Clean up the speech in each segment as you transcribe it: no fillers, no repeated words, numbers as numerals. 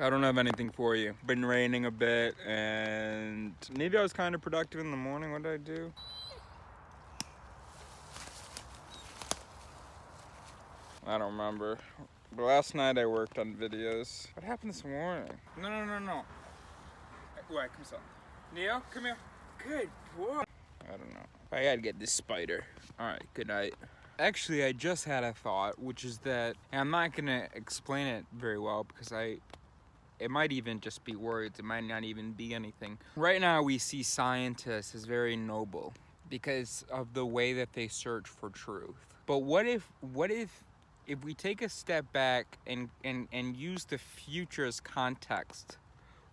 I don't have anything for you. Been raining a bit, and maybe I was kind of productive in the morning. What did I do? I don't remember. But last night I worked on videos. What happened this morning? No. Wait, come on. Neo, come here. Good boy. I don't know. I gotta get this spider. Alright, good night. Actually, I just had a thought, which is that, and I'm not gonna explain it very well because it might even just be words. It might not even be anything. Right now we see scientists as very noble because of the way that they search for truth. But what if we take a step back and use the future as context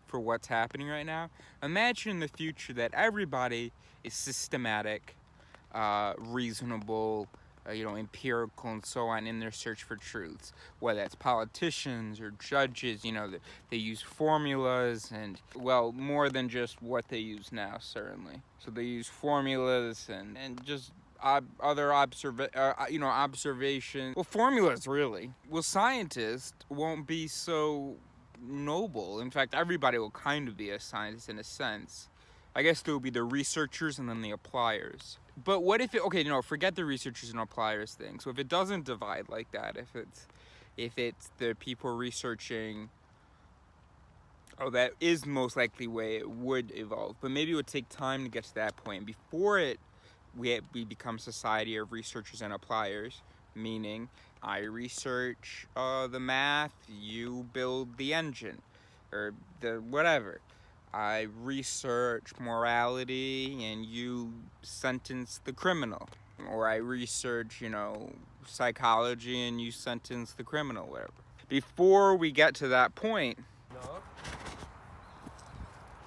for what's happening right now? Imagine in the future that everybody is systematic, reasonable, empirical and so on in their search for truths. Whether it's politicians or judges, they use formulas and, well, more than just what they use now, certainly. So they use formulas and just other observations. Well, formulas, really. Well, scientists won't be so noble. In fact, everybody will kind of be a scientist in a sense. I guess there will be the researchers and then the appliers. But what if forget the researchers and appliers thing. So if it doesn't divide like that, if it's the people researching, that is most likely the way it would evolve. But maybe it would take time to get to that point. Before we become society of researchers and appliers, meaning I research the math, you build the engine, or the whatever. I research morality and you sentence the criminal. Or I research, psychology and you sentence the criminal, whatever. Before we get to that point... No.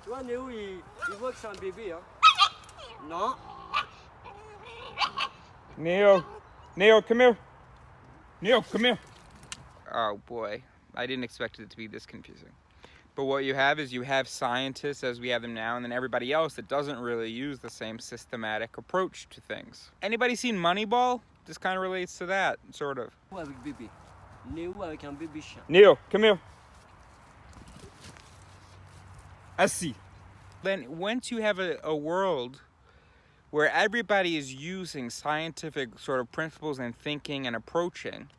You want Neo, he works on baby, No. Neo, come here. Neo, come here. Oh boy, I didn't expect it to be this confusing. But what you have is scientists as we have them now, and then everybody else that doesn't really use the same systematic approach to things. Anybody seen Moneyball? This kind of relates to that, sort of. Neo, come here. I see. Then once you have a world where everybody is using scientific sort of principles and thinking and approaching,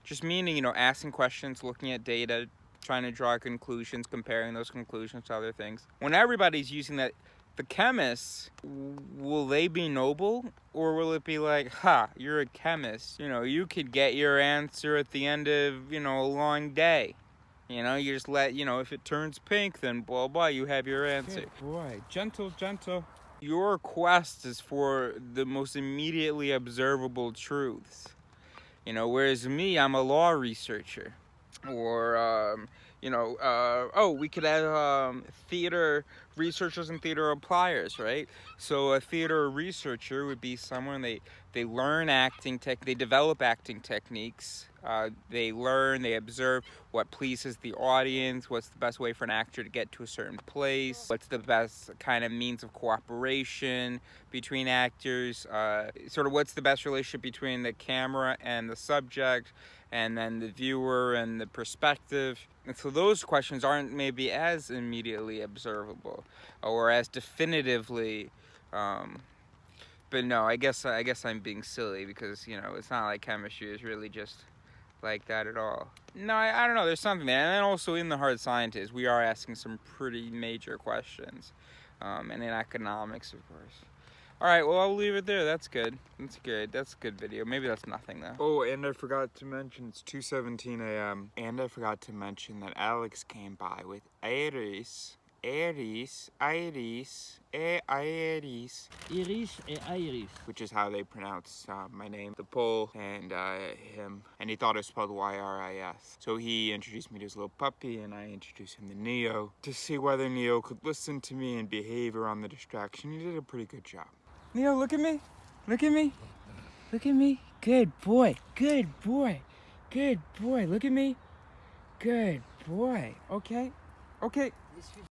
just meaning, asking questions, looking at data, trying to draw conclusions, comparing those conclusions to other things. When everybody's using that, the chemists, will they be noble? Or will it be like, you're a chemist. You could get your answer at the end of, a long day. You just let, if it turns pink, then blah, blah, you have your answer. Good boy, gentle. Your quest is for the most immediately observable truths. Whereas me, I'm a law researcher. Or, we could have theater researchers and theater appliers, right? So a theater researcher would be someone, they learn acting they develop acting techniques. They learn, they observe what pleases the audience, what's the best way for an actor to get to a certain place, what's the best kind of means of cooperation between actors, sort of what's the best relationship between the camera and the subject, and then the viewer and the perspective. And so those questions aren't maybe as immediately observable or as definitively, but no, I guess I'm being silly because, it's not like chemistry is really just like that at all. No, I don't know, there's something there. And then also in the hard sciences, we are asking some pretty major questions, and in economics, of course. All right, well, I'll leave it there. That's good. That's a good video. Maybe that's nothing, though. Oh, and I forgot to mention, it's 2:17 a.m. And I forgot to mention that Alex came by with Yris, which is how they pronounce my name, the Pole, and him. And he thought it was spelled Yris. So he introduced me to his little puppy, and I introduced him to Neo to see whether Neo could listen to me and behave around the distraction. He did a pretty good job. Neo, look at me. Look at me. Look at me. Good boy. Good boy. Good boy. Look at me. Good boy. Okay.